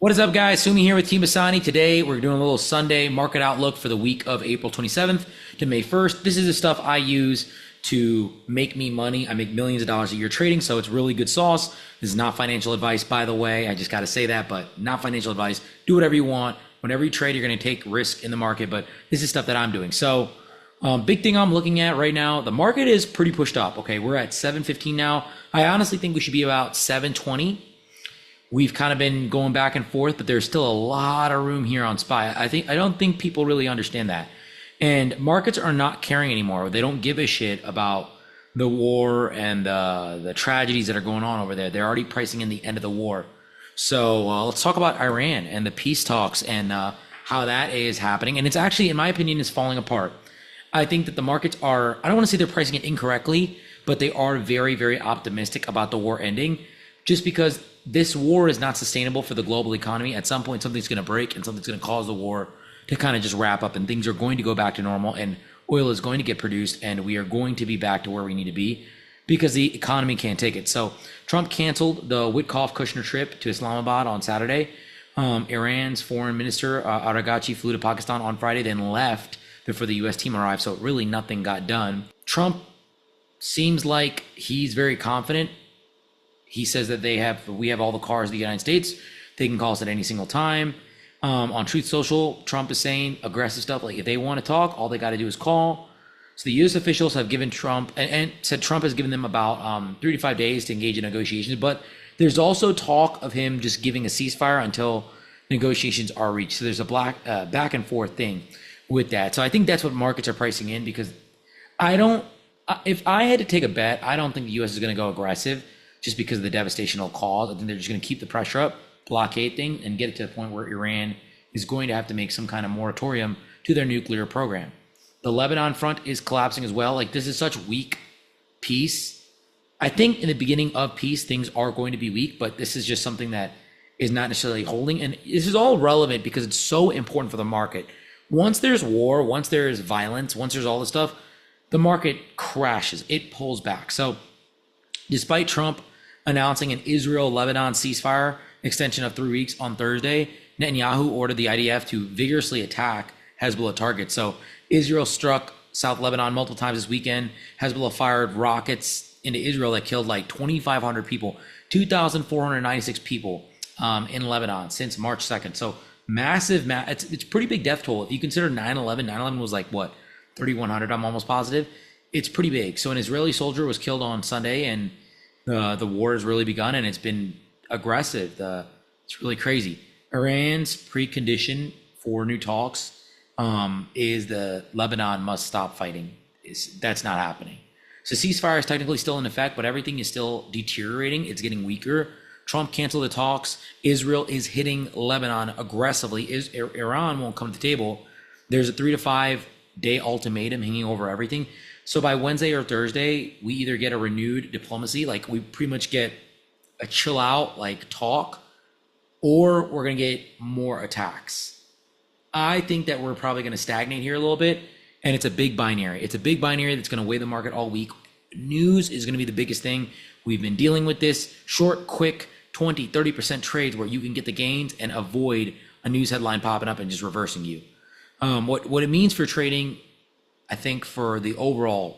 What is up, guys? Sumi here with Team Basani. Today, we're doing a little Sunday market outlook for the week of April 27th to May 1st. This is the stuff I use to make me money. I make millions of dollars a year trading, so it's really good sauce. This is not financial advice, by the way. I just got to say that, but not financial advice. Do whatever you want. Whenever you trade, you're going to take risk in the market, but this is stuff that I'm doing. So, big thing I'm looking at right now, the market is pretty pushed up. Okay, we're at 715 now. I honestly think we should be about 720. We've kind of been going back and forth, but there's still a lot of room here on SPY. I don't think people really understand that. And markets are not caring anymore. They don't give a shit about the war and the tragedies that are going on over there. They're already pricing in the end of the war. So let's talk about Iran and the peace talks and how that is happening. And it's actually, in my opinion, is falling apart. I think that the markets are, I don't want to say they're pricing it incorrectly, but they are very, very optimistic about the war ending, just because this war is not sustainable for the global economy. At some point, something's going to break and something's going to cause the war to kind of just wrap up, and things are going to go back to normal, and oil is going to get produced, and we are going to be back to where we need to be because the economy can't take it. So Trump canceled the Witkoff-Kushner trip to Islamabad on Saturday. Iran's foreign minister, Araghchi, flew to Pakistan on Friday, then left before the U.S. team arrived. So really nothing got done. Trump seems like he's very confident. He says that we have all the cars of the United States. They can call us at any single time. On Truth Social, Trump is saying aggressive stuff like if they want to talk, all they got to do is call. So the U.S. officials have given Trump and said Trump has given them about 3 to 5 days to engage in negotiations. But there's also talk of him just giving a ceasefire until negotiations are reached. So there's a back and forth thing with that. So I think that's what markets are pricing in, because if I had to take a bet, I don't think the U.S. is going to go aggressive, just because of the devastation it'll cause. I think they're just going to keep the pressure up, blockade thing, and get it to the point where Iran is going to have to make some kind of moratorium to their nuclear program. The Lebanon front is collapsing as well. Like, this is such weak peace. I think in the beginning of peace, things are going to be weak, but this is just something that is not necessarily holding. And this is all relevant because it's so important for the market. Once there's war, once there's violence, once there's all this stuff, the market crashes. It pulls back. So despite Trump announcing an Israel-Lebanon ceasefire extension of 3 weeks on Thursday, Netanyahu ordered the IDF to vigorously attack Hezbollah targets. So Israel struck South Lebanon multiple times this weekend. Hezbollah fired rockets into Israel that killed like 2,500 people, 2,496 people in Lebanon since March 2nd. So massive, it's pretty big death toll. If you consider 9/11, 9/11 was like what, 3,100, I'm almost positive. It's pretty big. So an Israeli soldier was killed on Sunday, and the war has really begun, and it's been aggressive. It's really crazy. Iran's precondition for new talks is the Lebanon must stop fighting. That's not happening. So ceasefire is technically still in effect, but everything is still deteriorating. It's getting weaker. Trump canceled the talks. Israel is hitting Lebanon aggressively. Iran won't come to the table. There's a 3 to 5 day ultimatum hanging over everything. So by Wednesday or Thursday, we either get a renewed diplomacy, like we pretty much get a chill out, like talk, or we're going to get more attacks. I think that we're probably going to stagnate here a little bit, and it's a big binary. It's a big binary that's going to weigh the market all week. News is going to be the biggest thing. We've been dealing with this short, quick 20, 30% trades where you can get the gains and avoid a news headline popping up and just reversing you. What it means for trading, I think for the overall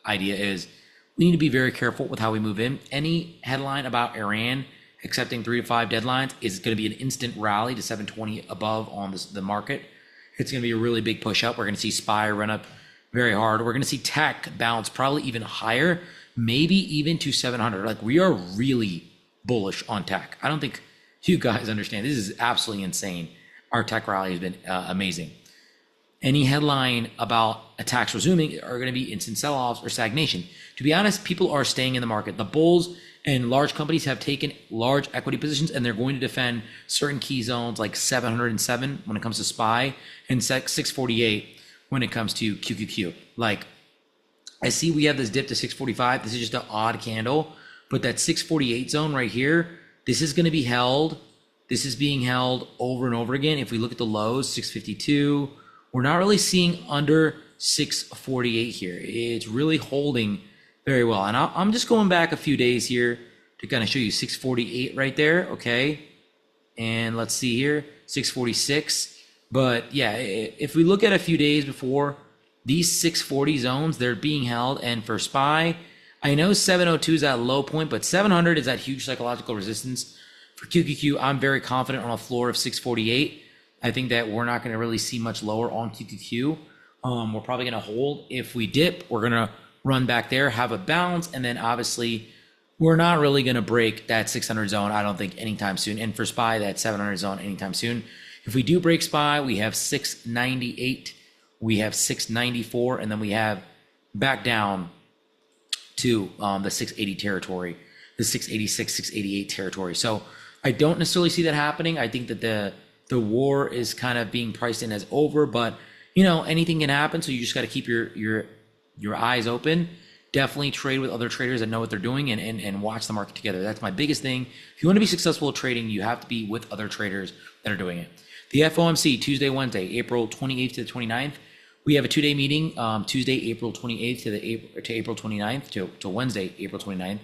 idea, is we need to be very careful with how we move in. Any headline about Iran accepting 3 to 5 deadlines is going to be an instant rally to 720 above on the market. It's going to be a really big push up. We're going to see SPY run up very hard. We're going to see tech bounce probably even higher, maybe even to 700. Like, we are really bullish on tech. I don't think you guys understand. This is absolutely insane. Our tech rally has been amazing. Any headline about attacks resuming are going to be instant sell-offs or stagnation. To be honest, people are staying in the market. The bulls and large companies have taken large equity positions, and they're going to defend certain key zones like 707 when it comes to SPY and 648 when it comes to QQQ. Like, I see we have this dip to 645. This is just an odd candle, but that 648 zone right here, this is going to be held. This is being held over and over again. If we look at the lows, 652, we're not really seeing under 648 here. It's really holding very well. And I'm just going back a few days here to kind of show you 648 right there, okay? And let's see here, 646. But yeah, if we look at a few days before, these 640 zones, they're being held. And for SPY, I know 702 is at a low point, but 700 is at huge psychological resistance. For QQQ, I'm very confident on a floor of 648. I think that we're not going to really see much lower on QQQ. We're probably going to hold. If we dip, we're going to run back there, have a bounce, and then obviously we're not really going to break that 600 zone, I don't think, anytime soon. And for SPY, that 700 zone anytime soon. If we do break SPY, we have 698, we have 694, and then we have back down to the 680 territory, the 686, 688 territory. So I don't necessarily see that happening. I think that the war is kind of being priced in as over, but you know, anything can happen. So you just got to keep your eyes open. Definitely trade with other traders that know what they're doing and watch the market together. That's my biggest thing. If you want to be successful at trading, you have to be with other traders that are doing it. The FOMC, Tuesday, Wednesday, April 28th to the 29th. We have a 2-day meeting, Tuesday, April 28th to April 29th to Wednesday, April 29th.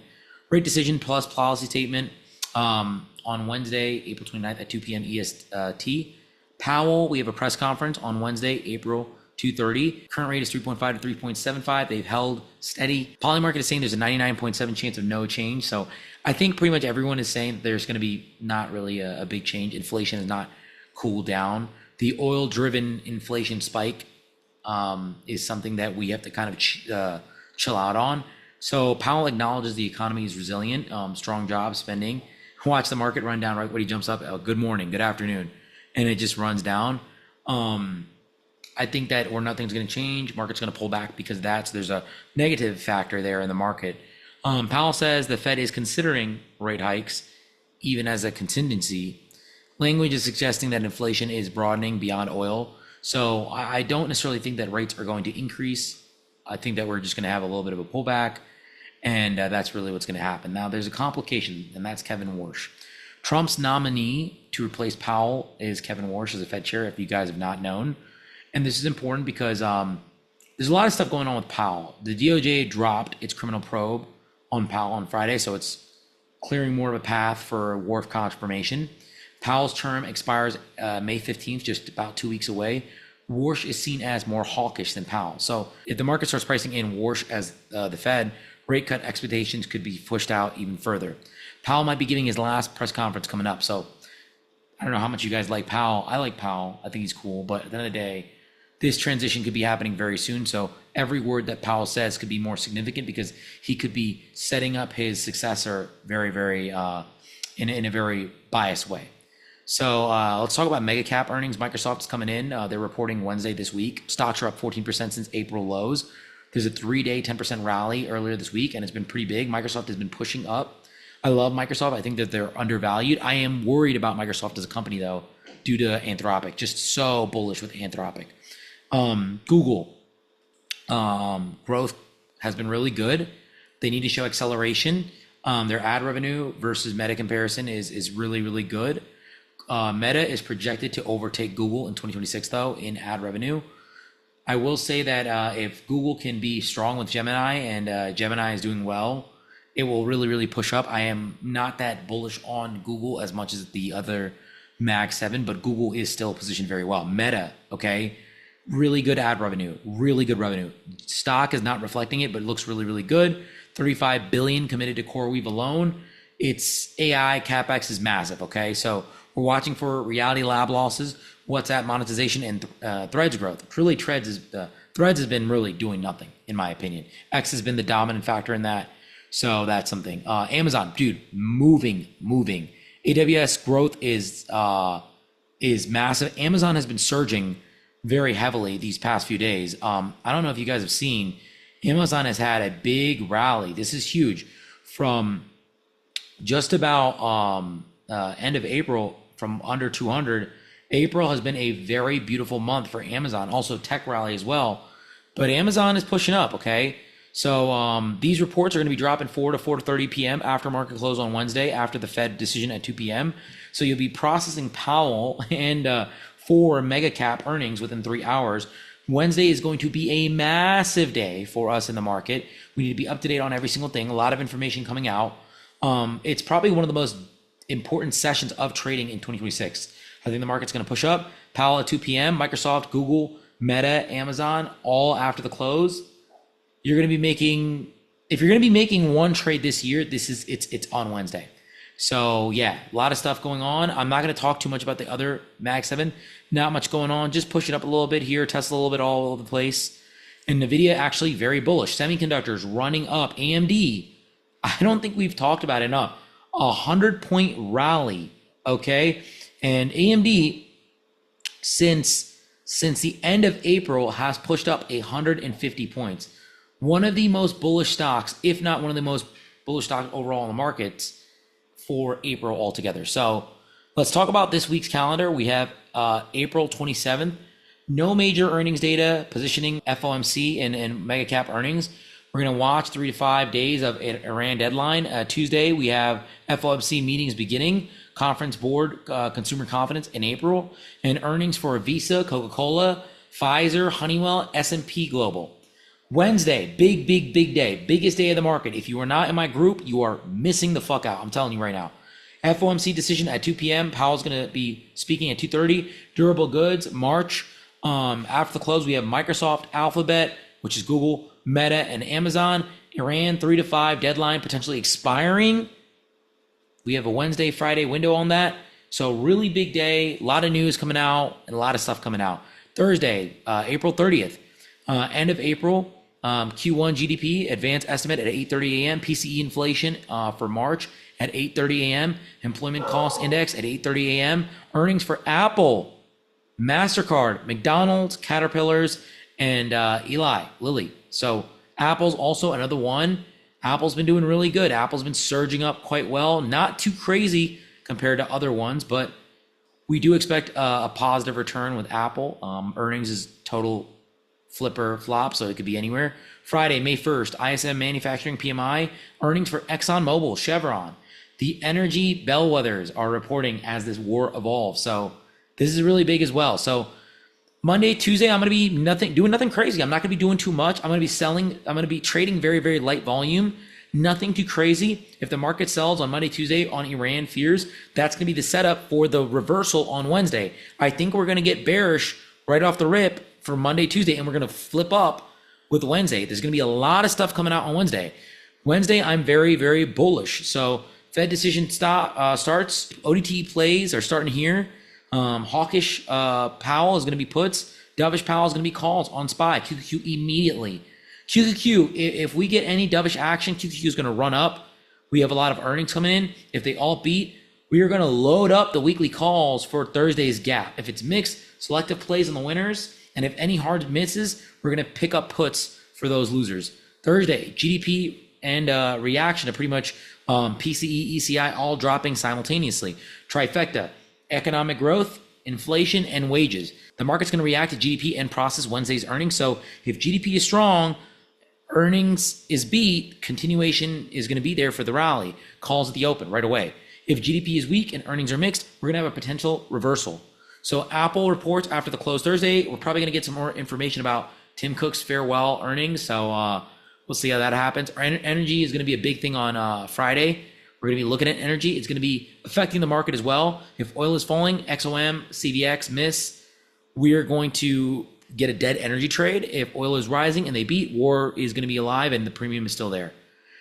Rate decision plus policy statement on Wednesday, April 29th at 2 p.m. EST. Powell, we have a press conference on Wednesday, April 2:30. Current rate is 3.5 to 3.75. They've held steady. Polymarket is saying there's a 99.7 chance of no change. So I think pretty much everyone is saying there's going to be not really a big change. Inflation has not cooled down. The oil-driven inflation spike is something that we have to kind of chill out on. So Powell acknowledges the economy is resilient, strong job spending. Watch the market run down right when he jumps up. Good morning, good afternoon, and it just runs down. I think that nothing's going to change. Market's going to pull back because there's a negative factor there in the market. Powell says the Fed is considering rate hikes, even as a contingency. Language is suggesting that inflation is broadening beyond oil. So I don't necessarily think that rates are going to increase. I think that we're just going to have a little bit of a pullback, and that's really what's going to happen. Now, there's a complication, and that's Kevin Warsh. Trump's nominee to replace Powell is Kevin Warsh as a Fed chair, if you guys have not known. And this is important because there's a lot of stuff going on with Powell. The DOJ dropped its criminal probe on Powell on Friday, so it's clearing more of a path for Wharf confirmation. Powell's term expires May 15th, just about 2 weeks away. Warsh is seen as more hawkish than Powell. So if the market starts pricing in Warsh as the Fed, rate cut expectations could be pushed out even further. Powell might be giving his last press conference coming up. So I don't know how much you guys like Powell. I like Powell. I think he's cool. But at the end of the day, this transition could be happening very soon. So every word that Powell says could be more significant because he could be setting up his successor very, very in a very biased way. So let's talk about mega cap earnings. Microsoft is coming in. They're reporting Wednesday this week. Stocks are up 14% since April lows. There's a 3-day 10% rally earlier this week, and it's been pretty big. Microsoft has been pushing up. I love Microsoft. I think that they're undervalued. I am worried about Microsoft as a company, though, due to Anthropic. Just so bullish with Anthropic. Google growth has been really good. They need to show acceleration. Their ad revenue versus Meta comparison is really, really good. Meta is projected to overtake Google in 2026, though, in ad revenue. I will say that if Google can be strong with Gemini and Gemini is doing well, it will really, really push up. I am not that bullish on Google as much as the other Mag 7, but Google is still positioned very well. Meta, okay, really good ad revenue, really good revenue. Stock is not reflecting it, but it looks really, really good. $35 billion committed to CoreWeave alone. It's AI CapEx is massive, okay? So we're watching for Reality Lab losses, WhatsApp monetization, and Threads growth. Really, Threads has been really doing nothing, in my opinion. X has been the dominant factor in that. So that's something. Amazon, dude, moving. AWS growth is massive. Amazon has been surging very heavily these past few days. I don't know if you guys have seen, Amazon has had a big rally. This is huge. From just about end of April, from under 200, April has been a very beautiful month for Amazon. Also tech rally as well. But Amazon is pushing up, okay? So these reports are going to be dropping 4 to 4:30 p.m. after market close on Wednesday, after the Fed decision at 2 p.m. So you'll be processing Powell and 4 mega cap earnings within 3 hours. Wednesday is going to be a massive day for us in the market. We need to be up to date on every single thing. A lot of information coming out. It's probably one of the most important sessions of trading in 2026. I think the market's going to push up. Powell at 2 p.m., Microsoft, Google, Meta, Amazon, all after the close. You're going to be making, if you're going to be making one trade this year, it's on Wednesday. So yeah, a lot of stuff going on. I'm not going to talk too much about the other Mag 7. Not much going on. Just push it up a little bit here. Tesla a little bit all over the place. And NVIDIA actually very bullish. Semiconductors running up. AMD, I don't think we've talked about it enough. 100-point rally, okay? And AMD, since the end of April, has pushed up 150 points. One of the most bullish stocks, if not one of the most bullish stocks overall in the markets for April altogether. So let's talk about this week's calendar. We have April 27th. No major earnings data, positioning FOMC and mega cap earnings. We're going to watch 3 to 5 days of Iran deadline. Tuesday, we have FOMC meetings beginning, conference board, consumer confidence in April, and earnings for Visa, Coca-Cola, Pfizer, Honeywell, S&P Global. Wednesday, big day, biggest day of the market. If you are not in my group, you are missing the fuck out. I'm telling you right now. FOMC decision at 2 p.m. Powell's going to be speaking at 2:30. Durable goods, March. After the close, we have Microsoft, Alphabet, which is Google, Meta, and Amazon. Iran, 3 to 5 deadline potentially expiring. We have a Wednesday, Friday window on that. So really big day, a lot of news coming out and a lot of stuff coming out. Thursday, April 30th, end of April, Q1 GDP advanced estimate at 8:30 a.m. PCE inflation for March at 8:30 a.m. Employment cost index at 8:30 a.m. Earnings for Apple, MasterCard, McDonald's, Caterpillars, and Eli Lilly. So Apple's also another one. Apple's been doing really good. Apple's been surging up quite well. Not too crazy compared to other ones, but we do expect a positive return with Apple. Earnings is total flipper flop, so it could be anywhere. Friday, May 1st, ISM Manufacturing PMI. Earnings for ExxonMobil, Chevron. The energy bellwethers are reporting as this war evolves. So this is really big as well. So Monday, Tuesday, I'm going to be doing nothing crazy. I'm not going to be doing too much. I'm going to be selling. I'm going to be trading very light volume. Nothing too crazy. If the market sells on Monday, Tuesday on Iran fears, that's going to be the setup for the reversal on Wednesday. I think we're going to get bearish right off the rip for Monday, Tuesday, and we're going to flip up with Wednesday. There's going to be a lot of stuff coming out on Wednesday. Wednesday, I'm very bullish. So Fed decision starts. ODT plays are starting here. Hawkish Powell is going to be puts. Dovish Powell is going to be calls on SPY. QQQ immediately. QQQ, if we get any dovish action, QQQ is going to run up. We have a lot of earnings coming in. If they all beat, we are going to load up the weekly calls for Thursday's gap. If it's mixed, selective plays on the winners. And if any hard misses, we're going to pick up puts for those losers. Thursday, GDP and reaction to pretty much PCE, ECI all dropping simultaneously. Trifecta, economic growth, inflation, and wages. The market's going to react to GDP and process Wednesday's earnings. So if GDP is strong, earnings is beat, continuation is going to be there for the rally. Calls at the open right away. If GDP is weak and earnings are mixed, we're going to have a potential reversal. So Apple reports after the close Thursday. We're probably going to get some more information about Tim Cook's farewell earnings. So we'll see how that happens. Energy is going to be a big thing on Friday. We're going to be looking at energy. It's going to be affecting the market as well. If oil is falling, XOM, CVX miss, we are going to get a dead energy trade. If oil is rising and they beat, war is going to be alive and the premium is still there.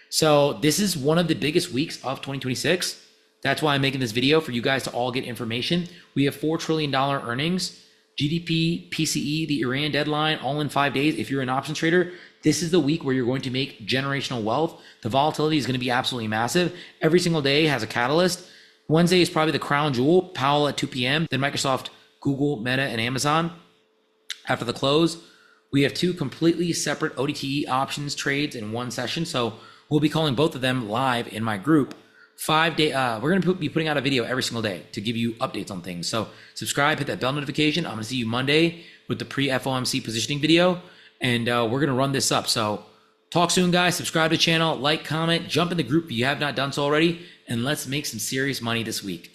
So this is one of the biggest weeks of 2026. That's why I'm making this video, for you guys to all get information. We have $4 trillion earnings, GDP, PCE, the Iran deadline, all in 5 days. If you're an options trader, this is the week where you're going to make generational wealth. The volatility is going to be absolutely massive. Every single day has a catalyst. Wednesday is probably the crown jewel, Powell at 2 p.m., then Microsoft, Google, Meta, and Amazon. After the close, we have two completely separate ODT options trades in one session. So we'll be calling both of them live in my group. 5 day, we're going to be putting out a video every single day to give you updates on things. So subscribe, hit that bell notification. I'm going to see you Monday with the pre-FOMC positioning video, and we're going to run this up. So talk soon, guys. Subscribe to the channel, like, comment, jump in the group if you have not done so already, and let's make some serious money this week.